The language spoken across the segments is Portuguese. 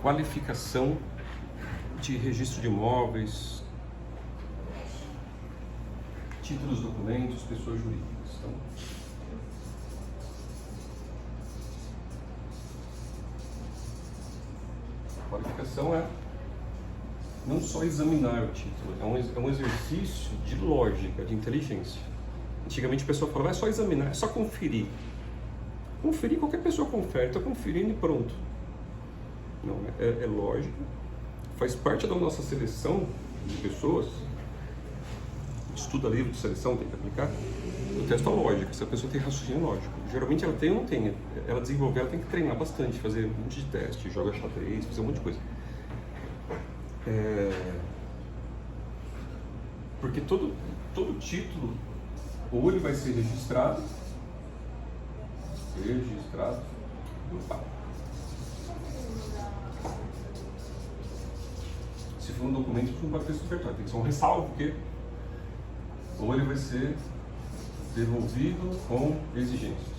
qualificação de registro de imóveis, títulos, documentos, pessoas jurídicas. Então, a qualificação é não só examinar o título, é um exercício de lógica, de inteligência. Antigamente a pessoa falava, é só examinar, é só conferir. Conferir, qualquer pessoa confere, está conferindo e pronto. Não, é lógica, faz parte da nossa seleção de pessoas, estuda livro de seleção, tem que aplicar, o teste é lógico, se a pessoa tem raciocínio lógico. Geralmente ela tem ou não tem, ela desenvolver, ela tem que treinar bastante, fazer um monte de teste, joga xadrez, fazer um monte de coisa. Porque todo título, ou ele vai ser registrado, opa. Se for um documento, não vai ter supertório, tem que ser um ressalvo, porque ou ele vai ser devolvido com exigências.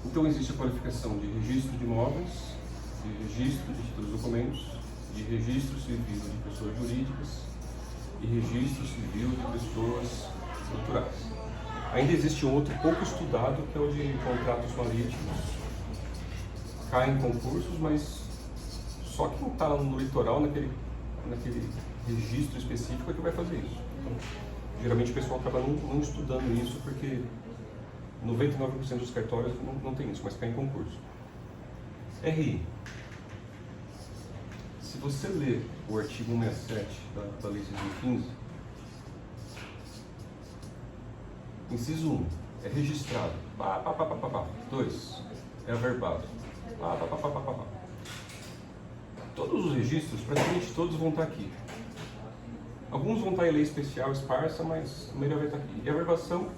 Então existe a qualificação de registro de imóveis, de registro de títulos e documentos, de registro civil de pessoas jurídicas e registro civil de pessoas naturais. Ainda existe um outro pouco estudado, que é o de contratos marítimos. Cai em concursos, mas só quem está no litoral, naquele registro específico, é que vai fazer isso. Então, geralmente o pessoal acaba não estudando isso, porque 99% dos cartórios não tem isso, mas cai em concurso. RI. Se você ler o artigo 167 da Lei 6.015, inciso 1 é registrado, 2 é averbado, Todos os registros, praticamente todos vão estar aqui. Alguns vão estar em lei especial esparsa, mas a maioria vai estar aqui. E a averbação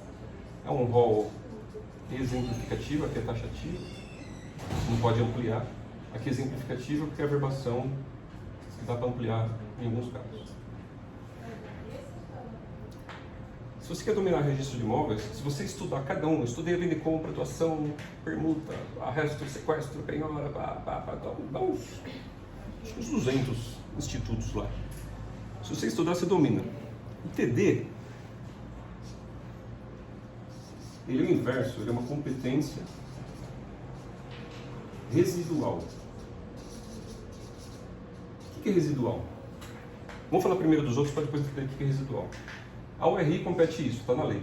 é um rol exemplificativo, aqui é taxativo, não pode ampliar. Aqui é exemplificativo porque a averbação dá para ampliar em alguns casos. Se você quer dominar registro de imóveis, se você estudar cada um, estudei a venda e compra, doação, permuta, arresto, sequestro, penhora, dá uns 200 institutos lá. Se você estudar, você domina. O TD, ele é o inverso, ele é uma competência residual. O que é residual? Vamos falar primeiro dos outros para depois entender o que é residual. A URI compete isso, está na lei.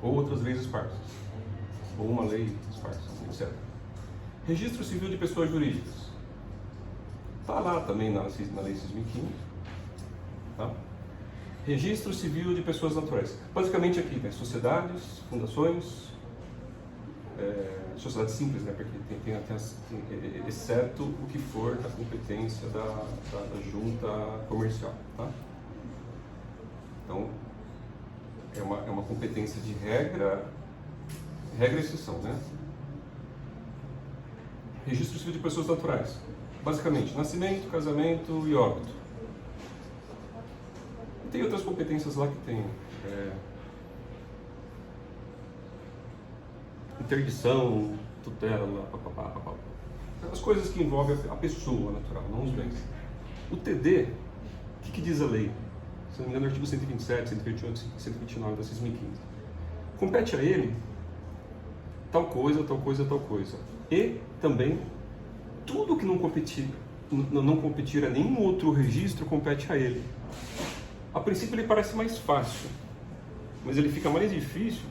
Ou outras leis esparsas. Ou uma lei esparsa, etc. Registro civil de pessoas jurídicas. Está lá também na Lei 6.015. Tá? Registro civil de pessoas naturais. Basicamente aqui tem sociedades, fundações, sociedades simples, né? Porque tem exceto o que for da competência da junta comercial. Tá? Então, é uma competência de regra e exceção, né? Registro civil de pessoas naturais. Basicamente, nascimento, casamento e óbito. E tem outras competências lá que tem interdição, tutela, as coisas que envolvem a pessoa natural, não os bens. O TD, o que diz a lei? Se não me engano, o artigo 127, 128, 129 da 6.015. Compete a ele tal coisa, tal coisa, tal coisa. E também tudo que não competir a nenhum outro registro compete a ele. A princípio ele parece mais fácil, mas ele fica mais difícil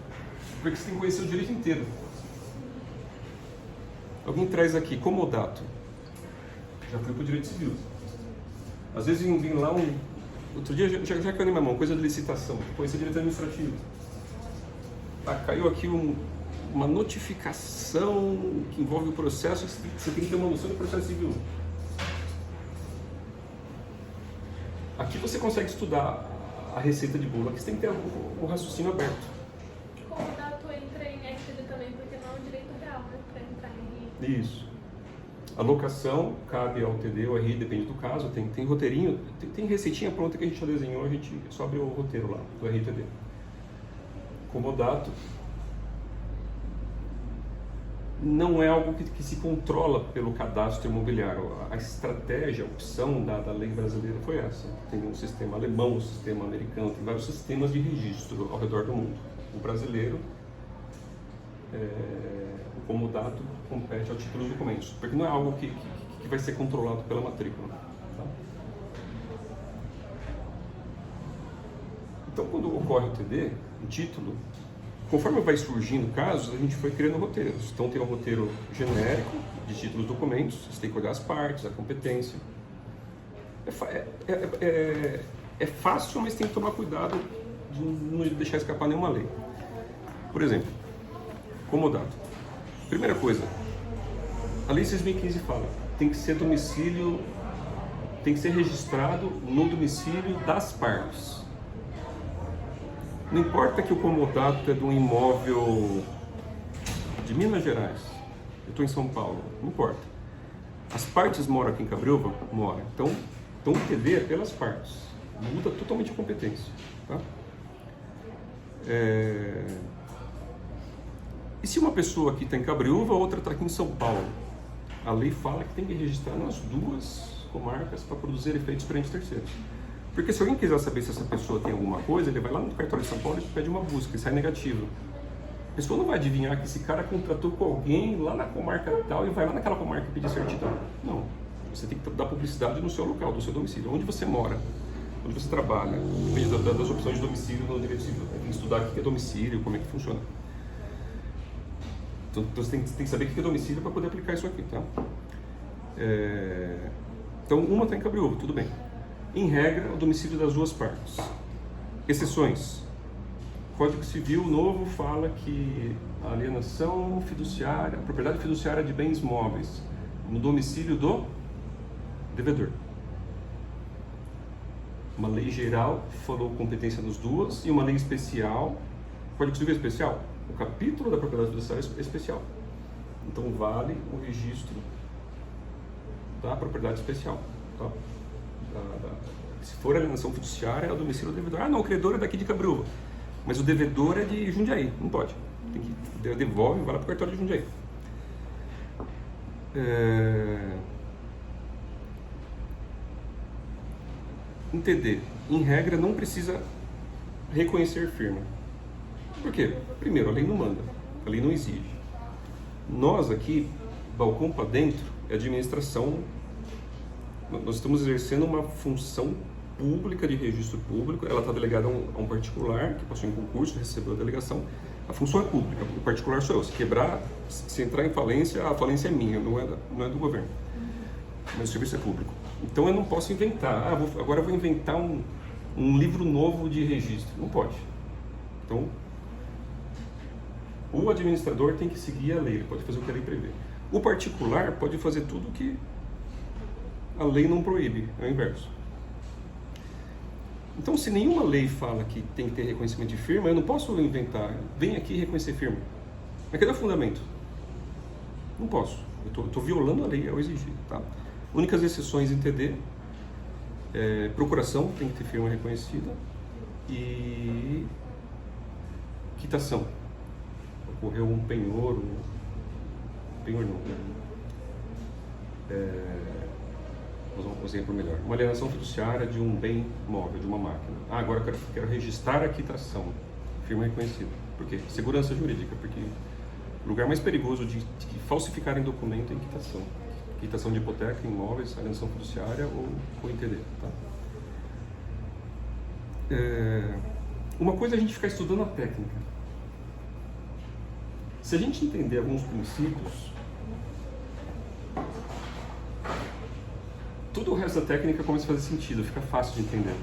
porque você tem que conhecer o direito inteiro. Alguém traz aqui, comodato. Já fui para o direito civil. Às vezes vem lá outro dia, já caiu na minha mão, coisa de licitação, conhecer direito administrativo. Caiu aqui uma notificação que envolve o processo, você tem que ter uma noção do processo civil. Aqui você consegue estudar a receita de bolo, aqui você tem que ter o raciocínio aberto. Como o dato entra em FD também, porque não é um direito real, né? Para entrar em... Isso. A locação cabe ao TD ou RI, depende do caso, tem roteirinho, tem receitinha pronta que a gente já desenhou, a gente só abre o roteiro lá, do RI e TD. Comodato não é algo que se controla pelo cadastro imobiliário. A estratégia, a opção da lei brasileira foi essa. Tem um sistema alemão, um sistema americano, tem vários sistemas de registro ao redor do mundo. O brasileiro, o comodato compete ao título dos documentos, porque não é algo que vai ser controlado pela matrícula. Tá? Então, quando ocorre o TD, o título, conforme vai surgindo casos, a gente foi criando roteiros. Então tem um roteiro genérico de títulos e documentos, você tem que olhar as partes, a competência. É fácil, mas tem que tomar cuidado de não deixar escapar nenhuma lei. Por exemplo, comodato. Primeira coisa, a lei 6.015 fala, tem que ser domicílio, tem que ser registrado no domicílio das partes. Não importa que o comodato é de um imóvel de Minas Gerais, eu estou em São Paulo, não importa. As partes moram aqui em Cabreúva? Moram. Então o TD é pelas partes, muda totalmente a competência. Tá? E se uma pessoa aqui está em Cabreúva, a outra está aqui em São Paulo? A lei fala que tem que registrar nas duas comarcas para produzir efeitos perante terceiros. Porque se alguém quiser saber se essa pessoa tem alguma coisa, ele vai lá no cartório de São Paulo e pede uma busca, e sai negativo. A pessoa não vai adivinhar que esse cara contratou com alguém lá na comarca tal e vai lá naquela comarca pedir certidão. Não. Você tem que dar publicidade no seu local, do seu domicílio, onde você mora, onde você trabalha. Depende das opções de domicílio no direito civil. Tem que estudar o que é domicílio, como é que funciona. Então você tem que saber o que é domicílio para poder aplicar isso aqui, tá? Então uma está em Cabreúva, tudo bem. Em regra, o domicílio das duas partes. Exceções. O Código Civil novo fala que a alienação fiduciária, a propriedade fiduciária de bens móveis, no domicílio do devedor. Uma lei geral falou competência nas duas e uma lei especial, Código Civil especial, o capítulo da propriedade fiduciária é especial. Então vale o registro da propriedade especial. Tá? Se for alienação fiduciária, é o domicílio do devedor. Ah, não, o credor é daqui de Cabreúva, mas o devedor é de Jundiaí. Não pode. Tem que devolve e vai lá para o cartório de Jundiaí. Entender. Em regra, não precisa reconhecer firma. Por quê? Primeiro, a lei não manda. A lei não exige. Nós aqui, balcão para dentro, é administração. Nós estamos exercendo uma função pública de registro público, ela está delegada a um particular que passou em concurso, recebeu a delegação. A função é pública, o particular sou eu. Se quebrar, se entrar em falência, a falência é minha, não é do governo. Mas o serviço é público. Então eu não posso inventar, agora eu vou inventar um livro novo de registro. Não pode. Então, o administrador tem que seguir a lei, ele pode fazer o que a lei prevê. O particular pode fazer tudo o que a lei não proíbe, é o inverso. Então, se nenhuma lei fala que tem que ter reconhecimento de firma, eu não posso inventar, vem aqui reconhecer firma. Mas cadê o fundamento? Não posso. Eu estou violando a lei ao exigir. Tá? Únicas exceções em TD, procuração, tem que ter firma reconhecida, e quitação. Ocorreu um penhor não. Vou usar um exemplo melhor. Uma alienação fiduciária de um bem móvel, de uma máquina. Agora eu quero registrar a quitação. Firma reconhecida. Por quê? Segurança jurídica, porque o lugar mais perigoso de falsificarem documento é em quitação. Quitação de hipoteca, imóveis, alienação fiduciária ou entender. Tá? Uma coisa é a gente ficar estudando a técnica. Se a gente entender alguns princípios, todo o resto da técnica começa a fazer sentido, fica fácil de entender,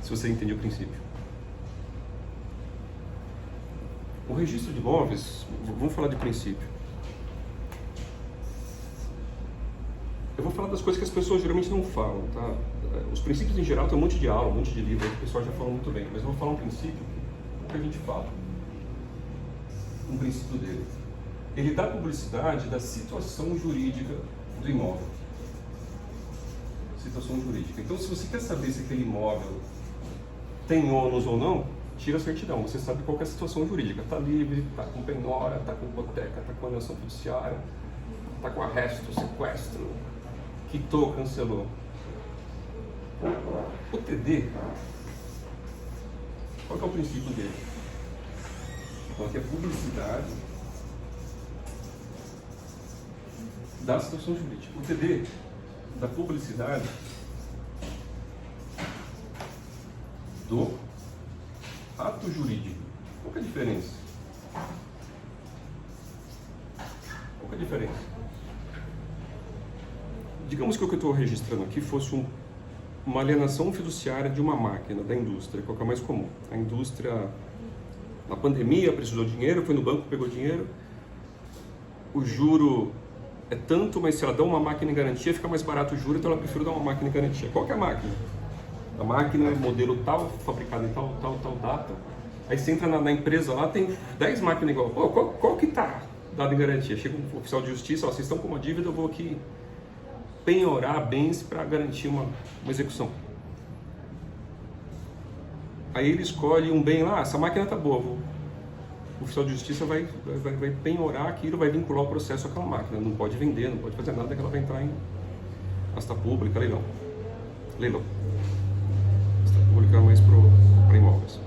se você entender o princípio. O registro de imóveis, vamos falar de princípio. Eu vou falar das coisas que as pessoas geralmente não falam, tá? Os princípios em geral tem um monte de aula, um monte de livro, que o pessoal já falou muito bem, mas eu vou falar um princípio que a gente fala. Um princípio dele. Ele dá publicidade da situação jurídica do imóvel. Situação jurídica. Então, se você quer saber se aquele imóvel tem ônus ou não, tira a certidão. Você sabe qual que é a situação jurídica. Está livre, está com penhora, está com hipoteca, está com alienação fiduciária, está com arresto, sequestro, quitou, cancelou. O TD, qual que é o princípio dele? Então, aqui é publicidade da situação jurídica. O TD da publicidade do ato jurídico. Qual que é a diferença? Qual que é a diferença? Digamos que o que eu estou registrando aqui fosse uma alienação fiduciária de uma máquina da indústria, qual que é o mais comum. A indústria, na pandemia, precisou de dinheiro, foi no banco, pegou dinheiro, o juro é tanto, mas se ela dá uma máquina em garantia, fica mais barato o juro, então ela prefere dar uma máquina em garantia. Qual que é a máquina? A máquina é modelo tal, fabricada em tal data. Aí você entra na empresa lá, tem 10 máquinas igual. Pô, qual que está dado em garantia? Chega um oficial de justiça, ó, vocês estão com uma dívida, eu vou aqui penhorar bens para garantir uma execução. Aí ele escolhe um bem lá, essa máquina está boa, o oficial de justiça vai penhorar aquilo, vai vincular o processo àquela máquina. Não pode vender, não pode fazer nada, que ela vai entrar em asta pública, leilão. Asta pública é mais para imóveis.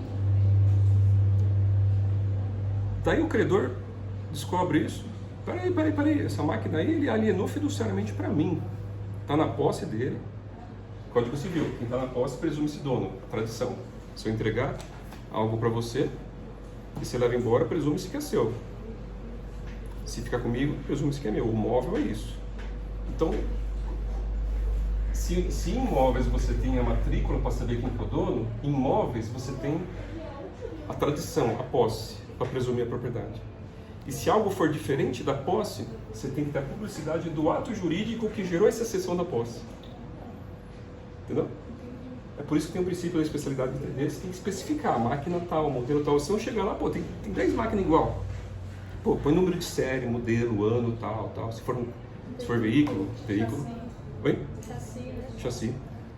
Daí o credor descobre isso. Peraí, essa máquina aí ele alienou fiduciariamente para mim. Está na posse dele. Código Civil, quem está na posse presume-se dono. Tradição. Se eu entregar algo para você e você leva embora, presume-se que é seu. Se ficar comigo, presume-se que é meu. O móvel é isso. Então, se em imóveis você tem a matrícula para saber quem é o dono, em imóveis você tem a tradição, a posse, para presumir a propriedade. E se algo for diferente da posse, você tem que ter a publicidade do ato jurídico que gerou essa cessão da posse. Entendeu? É por isso que tem o princípio da especialidade de TD, você tem que especificar a máquina tal, modelo tal. Se não chegar lá, pô, tem 10 máquinas igual. Pô, põe número de série, modelo, ano, tal. Se for veículo. Oi? Chassi.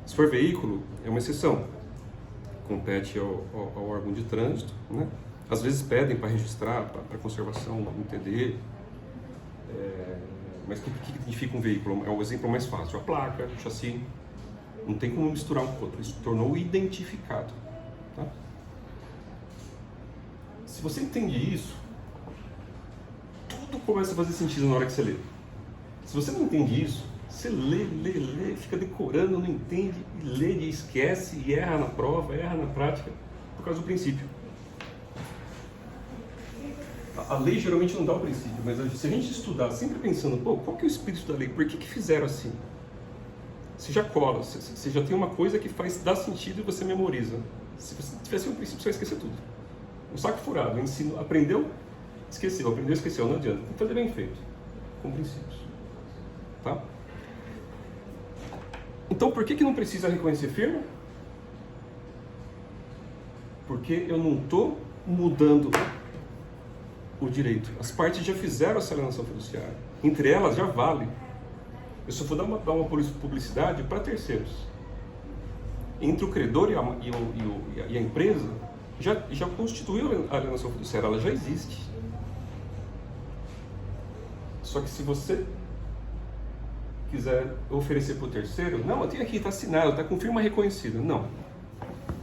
Se for veículo, é uma exceção. Compete ao órgão de trânsito, né? Às vezes pedem para registrar, para conservação no TD. Mas o que significa um veículo? É o exemplo mais fácil. A placa, o chassi. Não tem como misturar um com o outro. Isso tornou identificado. Tá? Se você entende isso, tudo começa a fazer sentido na hora que você lê. Se você não entende isso, você lê, fica decorando, não entende, e lê e esquece, e erra na prova, erra na prática, por causa do princípio. A lei geralmente não dá o princípio, mas se a gente estudar sempre pensando, pô, qual que é o espírito da lei? Por que fizeram assim? Você já cola, você já tem uma coisa que dá sentido e você memoriza. Se você tivesse um princípio, você vai esquecer tudo. Um saco furado, ensino, aprendeu, esqueceu, não adianta. Tem que fazer bem feito, com princípios. Tá? Então, por que não precisa reconhecer firma? Porque eu não estou mudando o direito. As partes já fizeram essa alienação fiduciária. Entre elas já vale. Eu só vou dar uma publicidade para terceiros. Entre o credor e a empresa, já constituiu a alienação fiduciária, ela já existe. Só que se você quiser oferecer para o terceiro, não, eu tenho aqui, está assinado, está com firma reconhecida. Não.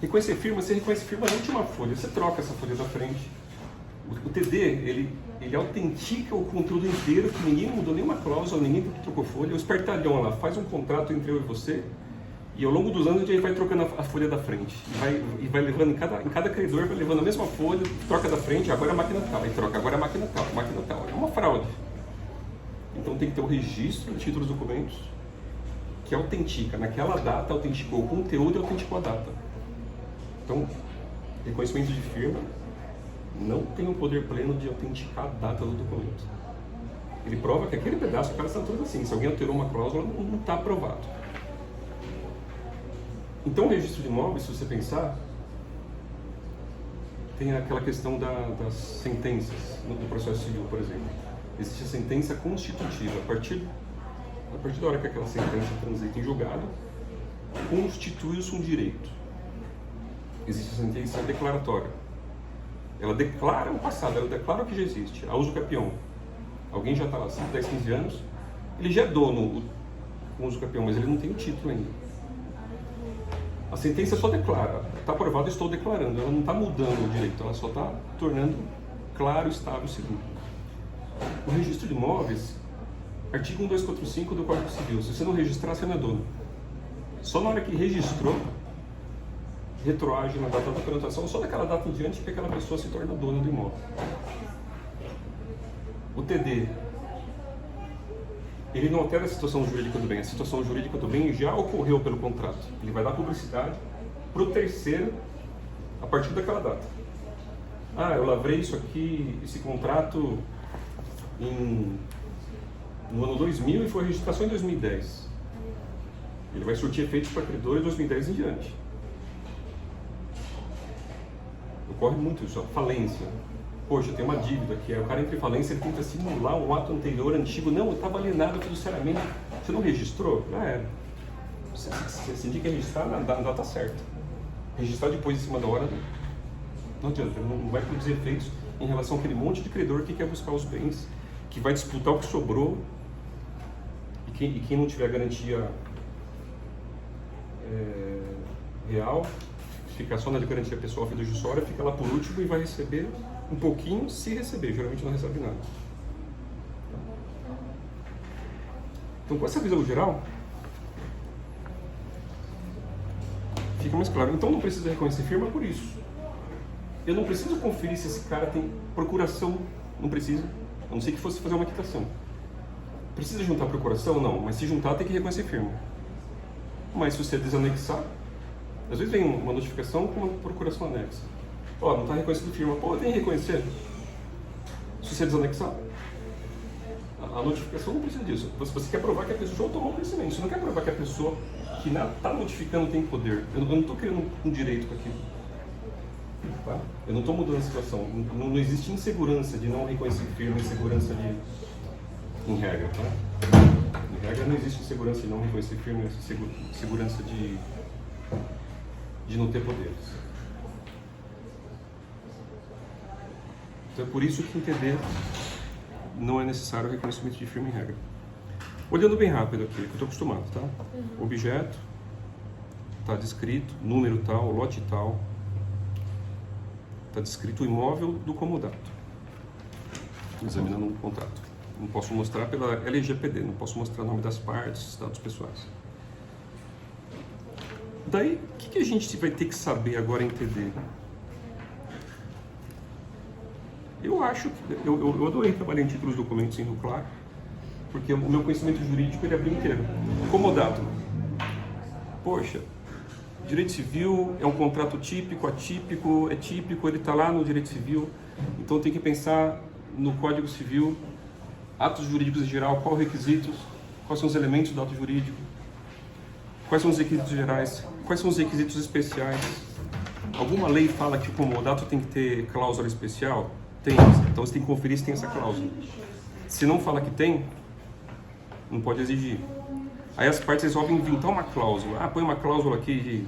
Reconhecer firma, você reconhece firma na última folha, você troca essa folha da frente. O TD, ele autentica o conteúdo inteiro, que ninguém mudou nenhuma cláusula, ninguém trocou folha. O espertalhão lá faz um contrato entre eu e você, e ao longo dos anos a gente vai trocando a folha da frente. E vai levando, em cada credor vai levando a mesma folha, troca da frente, agora é a máquina tal, aí troca, agora é a máquina tal. É uma fraude. Então tem que ter o registro de títulos e documentos, que autentica. Naquela data autenticou o conteúdo e autenticou a data. Então, reconhecimento de firma não tem o poder pleno de autenticar a data do documento. Ele prova que aquele pedaço, aquela assinatura assim, se alguém alterou uma cláusula, não está aprovado. Então o registro de imóveis, se você pensar, tem aquela questão das sentenças no processo civil, por exemplo. Existe a sentença constitutiva. A partir a partir da hora que aquela sentença transita em julgado, constitui-se um direito. Existe a sentença declaratória. Ela declara o passado, ela declara o que já existe. A uso capião. Alguém já está lá 5, 10, 15 anos, ele já é dono do uso capião, mas ele não tem o título ainda. A sentença só declara, está aprovado, estou declarando, ela não está mudando o direito, ela só está tornando claro, estável, seguro. O registro de imóveis, artigo 1245 do Código Civil, se você não registrar, você não é dono. Só na hora que registrou, retroage na data da pernotação, só daquela data em diante que aquela pessoa se torna dona do imóvel. O TD, ele não altera a situação jurídica do bem, a situação jurídica do bem já ocorreu pelo contrato. Ele vai dar publicidade para o terceiro a partir daquela data. Ah, eu lavrei isso aqui, esse contrato no ano 2000 e foi a registração em 2010. Ele vai surtir efeitos para credor em 2010 em diante. Ocorre muito isso, a falência. Poxa, tem uma dívida que o cara entra em falência, ele tenta simular um ato anterior, antigo. Não, estava alienado fiduciariamente. Você não registrou? Já era. Você indica registrar na data certa. Registrar depois, em cima da hora, não adianta. Não vai produzir efeitos em relação àquele monte de credor que quer buscar os bens, que vai disputar o que sobrou. E quem não tiver garantia real, fica só na garantia pessoal fiduciária, fica lá por último e vai receber um pouquinho, se receber, geralmente não recebe nada. Então, com essa visão geral, fica mais claro. Então, não precisa reconhecer firma por isso. Eu não preciso conferir se esse cara tem procuração, não precisa, a não ser que fosse fazer uma quitação. Precisa juntar procuração? Não, mas se juntar tem que reconhecer firma. Mas se você desanexar, às vezes vem uma notificação com uma procuração anexa. Ó, não está reconhecido firma. Pô, tem que reconhecer. Se você desanexar, a notificação não precisa disso. Você quer provar que a pessoa tomou conhecimento. Você não quer provar que a pessoa que está notificando tem poder. Eu não estou criando um direito com aquilo. Tá? Eu não estou mudando a situação. Não existe insegurança de não reconhecer firma, insegurança em regra. Tá? Em regra não existe insegurança de não reconhecer firma, segurança de não ter poderes. Então é por isso que entender não é necessário o reconhecimento de firma em regra. Olhando bem rápido aqui, que eu estou acostumado, tá? Objeto, está descrito, número tal, lote tal, está descrito o imóvel do comodato. Examinando um contrato. Não posso mostrar pela LGPD, não posso mostrar o nome das partes, dados pessoais. Daí, o que a gente vai ter que saber agora entender? Eu acho que... Eu adorei trabalhar em títulos, documentos em Rio Claro, porque o meu conhecimento jurídico ele abriu inteiro. Comodato. Poxa, direito civil é um contrato típico, atípico, é típico, ele está lá no direito civil, então tem que pensar no Código Civil, atos jurídicos em geral, quais os requisitos, quais são os elementos do ato jurídico, quais são os requisitos gerais, quais são os requisitos especiais. Alguma lei fala que o comodato tem que ter cláusula especial? Tem, então você tem que conferir se tem essa cláusula. Se não fala que tem, não pode exigir. Aí as partes resolvem inventar uma cláusula. Ah, põe uma cláusula aqui de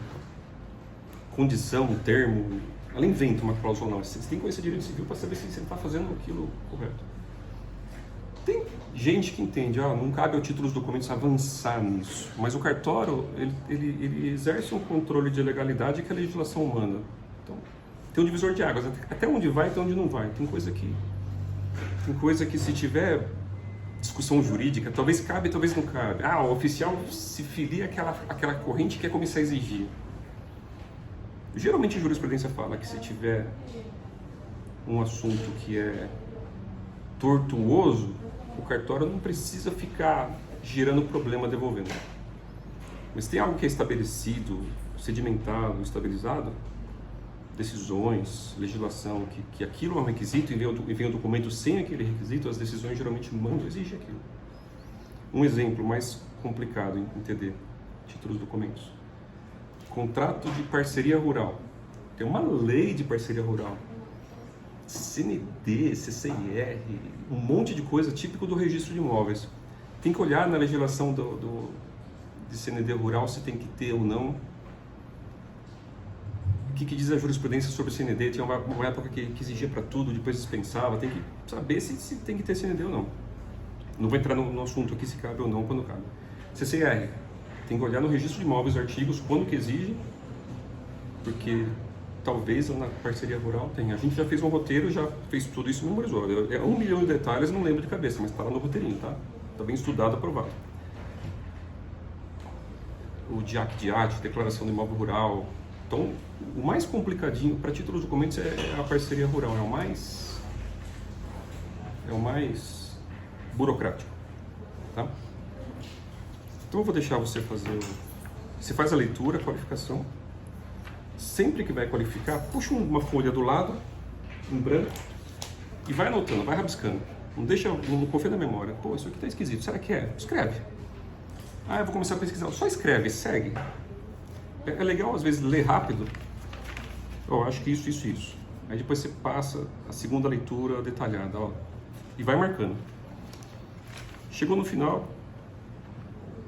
condição, termo. Ela inventa uma cláusula, não. Você tem que conhecer direito civil para saber se você está fazendo aquilo correto. Tem gente que entende, não cabe ao título dos documentos avançar nisso. Mas o cartório, ele exerce um controle de legalidade que é a legislação humana. Então, tem um divisor de águas. Até onde vai, até onde não vai. Tem coisa que se tiver discussão jurídica, talvez cabe, talvez não cabe. O oficial se filia àquela corrente que quer começar a exigir. Geralmente a jurisprudência fala que se tiver um assunto que é tortuoso, o cartório não precisa ficar gerando problema devolvendo. Mas tem algo que é estabelecido, sedimentado, estabilizado, decisões, legislação, que aquilo é um requisito e vem o documento sem aquele requisito, as decisões geralmente mandam exigir aquilo. Um exemplo mais complicado em entender títulos dos documentos. Contrato de parceria rural. Tem uma lei de parceria rural. CND, CCIR, um monte de coisa típico do registro de imóveis. Tem que olhar na legislação de CND rural se tem que ter ou não. O que diz a jurisprudência sobre o CND? Tinha uma época que exigia para tudo, depois dispensava. Tem que saber se tem que ter CND ou não. Não vou entrar no assunto aqui se cabe ou não, quando cabe. CCR, tem que olhar no registro de imóveis artigos quando que exige, porque talvez na parceria rural tenha. A gente já fez um roteiro, já fez tudo isso e memorizou. É 1 milhão de detalhes, não lembro de cabeça, mas está lá no roteirinho, tá? Está bem estudado, aprovado. O DIAC, Declaração do Imóvel Rural. Então, o mais complicadinho para títulos de documentos é a parceria rural, é o mais burocrático, tá? Então eu vou deixar você fazer, você faz a leitura, a qualificação, sempre que vai qualificar, puxa uma folha do lado, em branco, e vai anotando, vai rabiscando, não confia na memória, pô, isso aqui tá esquisito, será que é? Escreve. Ah, eu vou começar a pesquisar, só escreve, segue. É legal às vezes ler rápido, eu acho que isso. Aí depois você passa a segunda leitura detalhada, ó, e vai marcando. Chegou no final,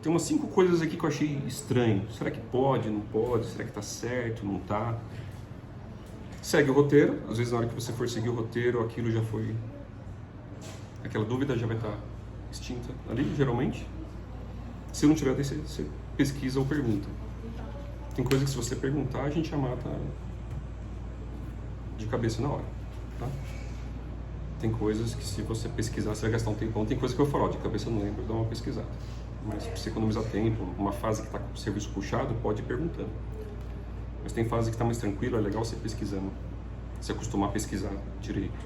tem umas 5 coisas aqui que eu achei estranho. Será que pode, não pode? Será que tá certo, não tá? Segue o roteiro, às vezes na hora que você for seguir o roteiro, aquilo já foi... aquela dúvida já vai estar extinta ali, geralmente. Se não tiver, você pesquisa ou pergunta. Tem coisa que se você perguntar, a gente já mata de cabeça na hora, tá? Tem coisas que se você pesquisar, você vai gastar um tempão. Tem coisa que eu falo, de cabeça eu não lembro, dá uma pesquisada. Mas para você economizar tempo, uma fase que está com o serviço puxado, pode ir perguntando. Mas tem fase que está mais tranquilo, é legal você pesquisando. Se acostumar a pesquisar direito.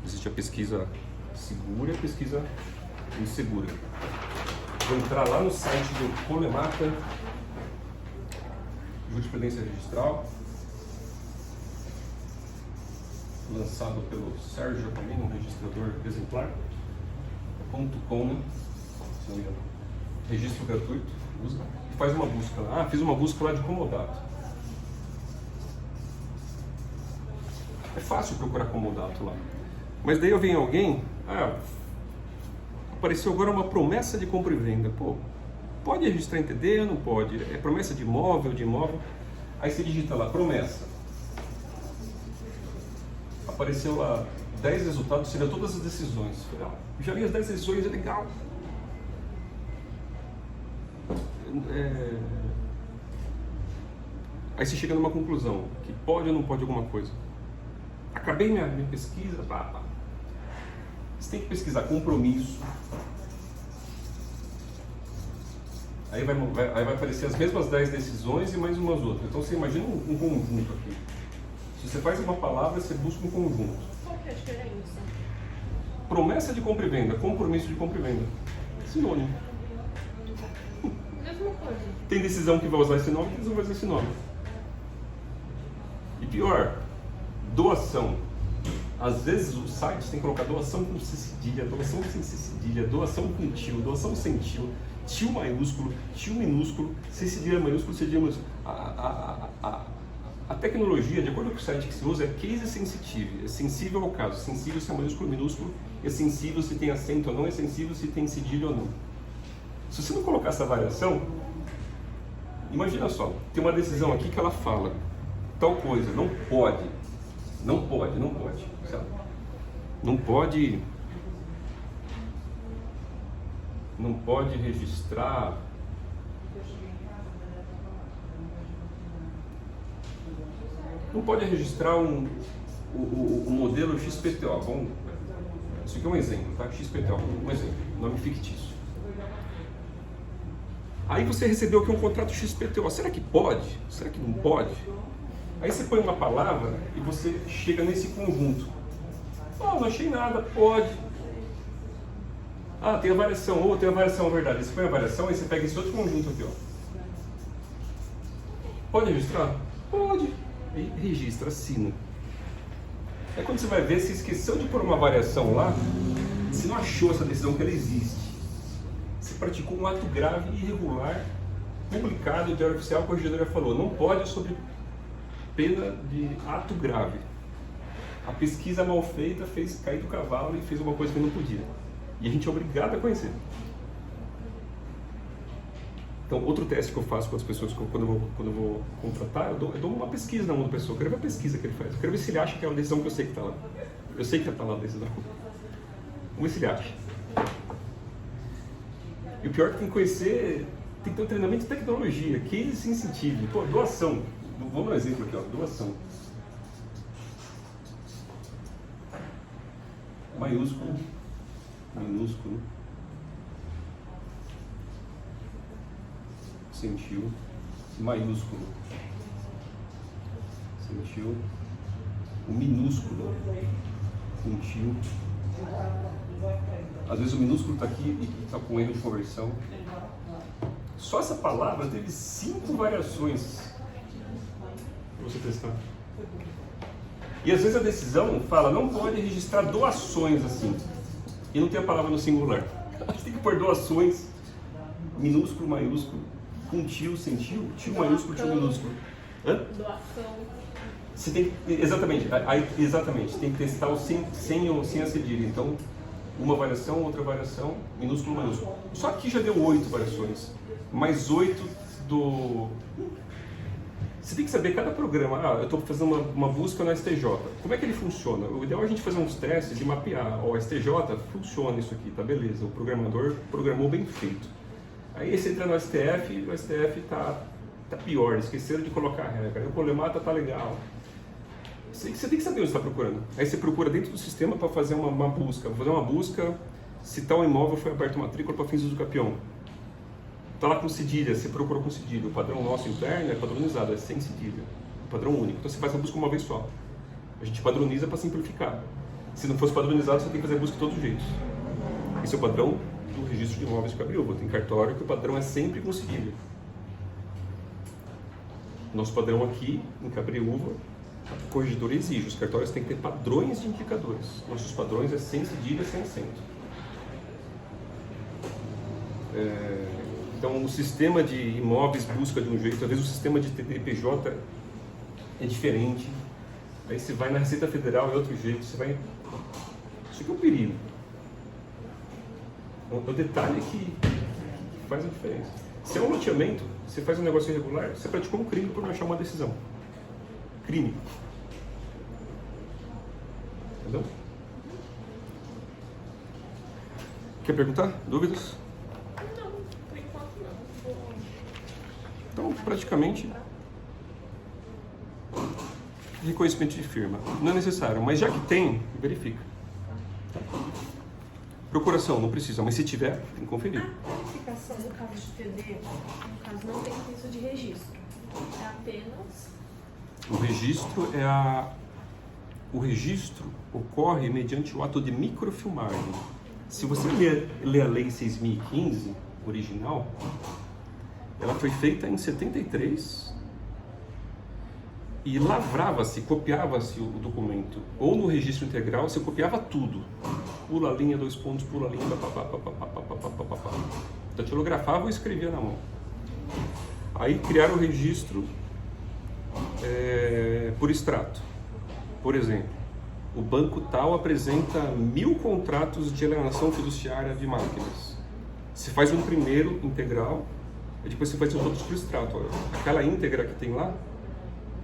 Existe a pesquisa segura e a pesquisa insegura. Vou entrar lá no site do Colemata, Jurisprudência Registral, lançado pelo Sérgio Jacomini, um registrador exemplar, .com, né? Se não me engano. Registro gratuito, usa, e faz uma busca lá. Ah, fiz uma busca lá de comodato. É fácil procurar comodato lá. Mas daí eu venho alguém, apareceu agora uma promessa de compra e venda. Pô, pode registrar em TD ou não pode? É promessa de imóvel, Aí você digita lá, promessa. Apareceu lá 10 resultados, seriam todas as decisões. Já li as 10 decisões, é legal. Aí você chega numa conclusão, que pode ou não pode alguma coisa. Acabei minha pesquisa, Você tem que pesquisar compromisso. Aí vai aparecer as mesmas 10 decisões e mais umas outras. Então você imagina um conjunto aqui. Se você faz uma palavra, você busca um conjunto. Qual que é a diferença? Promessa de compra e venda, compromisso de compra e venda. Sinônimo. Mesma coisa. Tem decisão que vai usar esse nome, tem decisão que vai usar esse nome. E pior, doação. Às vezes os sites têm que colocar doação com C cedilha, doação sem C cedilha, doação com tio, doação sem tio, tio maiúsculo, tio minúsculo, C cedilha maiúsculo, cedilha minúsculo. A tecnologia, de acordo com o site que se usa, é case sensitive, é sensível ao caso, sensível se é maiúsculo ou minúsculo, é sensível se tem acento ou não, é sensível se tem cedilha ou não. Se você não colocar essa variação, imagina só, tem uma decisão aqui que ela fala tal coisa, não pode, sabe? Não pode registrar o modelo XPTO. Bom, isso aqui é um exemplo, tá? XPTO, um exemplo, nome fictício. Aí você recebeu aqui um contrato XPTO. Será que pode? Será que não pode? Aí você põe uma palavra e você chega nesse conjunto. Não achei nada, pode. Tem a variação, tem a variação, verdade. Você põe a variação e você pega esse outro conjunto aqui, ó. Pode registrar? Pode. E registra, assina. Aí quando você vai ver, você esqueceu de pôr uma variação lá, você não achou essa decisão que ela existe. Você praticou um ato grave e irregular, publicado em Diário Oficial, a corregedora falou, não pode sob pena de ato grave. A pesquisa mal feita fez cair do cavalo e fez uma coisa que não podia. E a gente é obrigado a conhecer. Então, outro teste que eu faço com as pessoas, quando eu vou contratar, eu dou uma pesquisa na mão da pessoa. Eu quero ver a pesquisa que ele faz. Eu quero ver se ele acha que é uma decisão que eu sei que está lá. Eu sei que está lá a decisão. Vamos ver se ele acha. E o pior é que tem que conhecer, tem que ter um treinamento de tecnologia, case incentive. Pô, doação. Vamos dar um exemplo aqui, ó. Doação. Maiúsculo, minúsculo, sentiu, maiúsculo, sentiu, o minúsculo, sentiu. Às vezes o minúsculo está aqui e está com erro de conversão. Só essa palavra teve 5 variações para você testar. E às vezes a decisão fala, não pode registrar doações assim. E não tem a palavra no singular. Você tem que pôr doações, minúsculo, maiúsculo, com tio, sem tio, tio maiúsculo, tio minúsculo. Hã? Doação. Você tem, exatamente, tem que testar o sem a cedilha. Então, uma variação, outra variação, minúsculo, maiúsculo. Só aqui já deu 8 variações. Mais 8 do... Você tem que saber cada programa. Eu estou fazendo uma busca no STJ. Como é que ele funciona? O ideal é a gente fazer uns testes de mapear. O STJ funciona isso aqui, tá beleza. O programador programou bem feito. Aí você entra no STF e o STF tá pior. Esqueceram de colocar a regra. Aí o polemata tá legal. Você tem que saber onde está procurando. Aí você procura dentro do sistema para fazer uma busca. Vou fazer uma busca se tal imóvel foi aberto matrícula para fins do campeão. Está lá com cedilha, você procurou com cedilha. O padrão nosso interno é padronizado, é sem cedilha. É padrão único. Então você faz a busca uma vez só. A gente padroniza para simplificar. Se não fosse padronizado, você tem que fazer a busca de todos os jeitos. Esse é o padrão do registro de imóveis de Cabriúva. Tem cartório que o padrão é sempre com cedilha. Nosso padrão aqui, em Cabriúva, a corregedoria exige. Os cartórios têm que ter padrões de indicadores. Nossos padrões é sem cedilha, sem acento. Então, o sistema de imóveis busca de um jeito, às vezes o sistema de TDPJ é diferente. Aí você vai na Receita Federal, é outro jeito. Você vai... Isso aqui é um perigo. O detalhe que faz a diferença. Se é um loteamento, você faz um negócio irregular, você praticou um crime por não achar uma decisão. Crime. Entendeu? Quer perguntar? Dúvidas? Então, praticamente, reconhecimento de firma. Não é necessário, mas já que tem, verifica. Procuração, não precisa, mas se tiver, tem que conferir. A verificação do caso de TD, no caso, não tem isso de registro. É apenas... O registro ocorre mediante o ato de microfilmagem. Se você ler a Lei 6.015, original, ela foi feita em 73 e lavrava-se, copiava-se o documento. Ou no registro integral, você copiava tudo. Pula a linha, 2 pontos, pula a linha, papapá. Datilografava ou escrevia na mão. Aí criaram o registro por extrato. Por exemplo, o banco tal apresenta 1000 contratos de alienação fiduciária de máquinas. Você faz um primeiro integral, e depois você faz os outros por extrato. Olha, aquela íntegra que tem lá,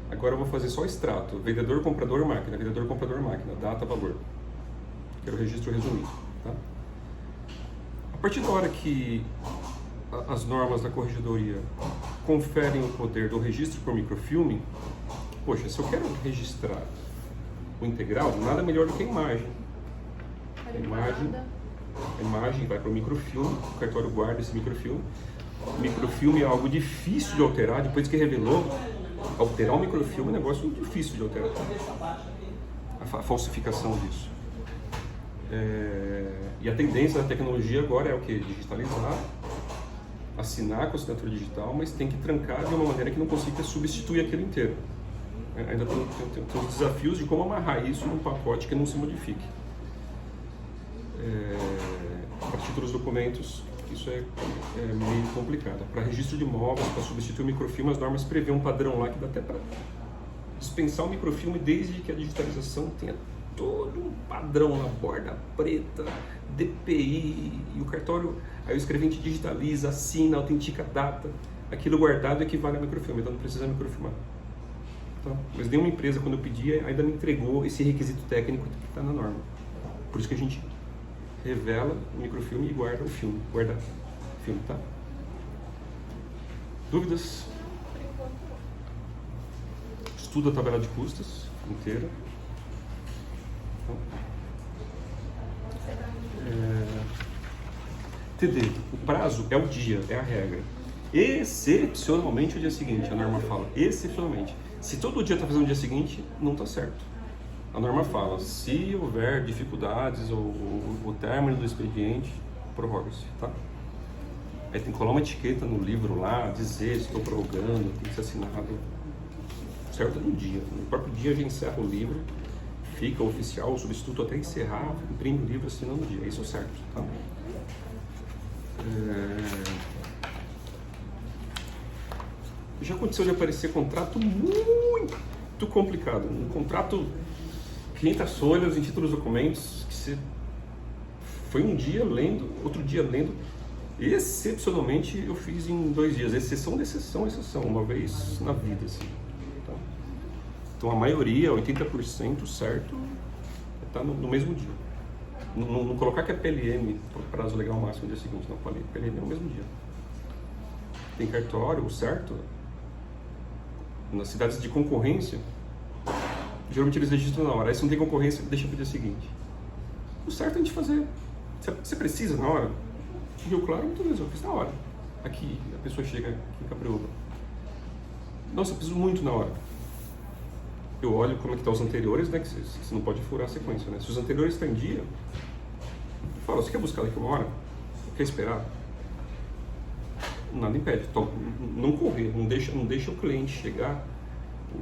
agora eu vou fazer só extrato. Vendedor, comprador, máquina. Vendedor, comprador, máquina. Data, valor. Quero o registro resumido. Tá? A partir da hora que as normas da corregedoria conferem o poder do registro por microfilme, poxa, se eu quero registrar o integral, nada melhor do que a imagem. A imagem vai para o microfilme, o cartório guarda esse microfilme. O microfilme é algo difícil de alterar, depois que revelou, alterar o microfilme é um negócio difícil de alterar. A falsificação disso. E a tendência da tecnologia agora é o que? Digitalizar, assinar com assinatura digital, mas tem que trancar de uma maneira que não consiga substituir aquilo inteiro. Ainda tem os desafios de como amarrar isso num pacote que não se modifique. Para títulos documentos, isso é meio complicado. Para registro de imóveis, para substituir o microfilme, as normas prevêem um padrão lá que dá até para dispensar o microfilme desde que a digitalização tenha todo um padrão na borda preta, DPI, e o cartório, aí o escrevente digitaliza, assina, autentica a data, aquilo guardado equivale a microfilme, então não precisa microfilmar. Tá? Mas nenhuma empresa, quando eu pedi, ainda me entregou esse requisito técnico que está na norma. Por isso que a gente revela o microfilme e guarda o filme, guarda o filme, tá? Dúvidas? Estuda a tabela de custas inteira. TD, o prazo é o dia, é a regra. Excepcionalmente o dia seguinte, a norma fala, excepcionalmente. Se todo dia está fazendo o dia seguinte, não está certo. A norma fala, se houver dificuldades ou o término do expediente, prorroga-se, tá? Aí tem que colar uma etiqueta no livro lá, dizer estou prorrogando, tem que ser assinado certo no dia. No próprio dia a gente encerra o livro, fica oficial, o substituto até encerrar, imprime o livro assinando no dia, isso é certo, tá? Já aconteceu de aparecer contrato muito complicado, um contrato 500 folhas em títulos documentos, que você foi um dia lendo, outro dia lendo. Excepcionalmente eu fiz em 2 dias, exceção de exceção, uma vez na vida, assim. Tá? Então a maioria, 80% certo, está no mesmo dia. Não colocar que é PLM, prazo legal máximo no dia seguinte, não, PLM é no mesmo dia. Tem cartório, o certo, nas cidades de concorrência, geralmente eles registram na hora. Aí se não tem concorrência, deixa para o dia seguinte. O certo é a gente fazer. Você precisa na hora? Rio Claro, muitas vezes eu fiz na hora. Aqui, a pessoa chega aqui em Capriúva. Nossa, eu preciso muito na hora. Eu olho como é que estão os anteriores, né? Que você não pode furar a sequência, né? Se os anteriores estão em dia, eu falo, você quer buscar daqui 1 hora? Quer esperar? Nada impede. Então, não correr, não deixa o cliente chegar,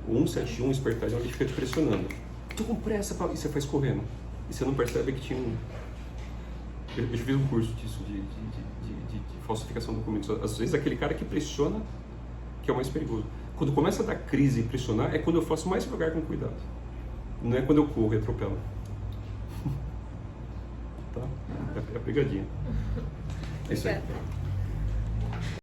o 171, espertalhão, ele fica te pressionando. Tô com pressa, e você faz correndo. E você não percebe que tinha um... Eu fiz um curso disso, de falsificação de documentos. Às vezes aquele cara que pressiona, que é o mais perigoso. Quando começa a dar crise e pressionar, é quando eu faço mais devagar com cuidado. Não é quando eu corro e atropelo. Tá? É a pegadinha. É isso aí.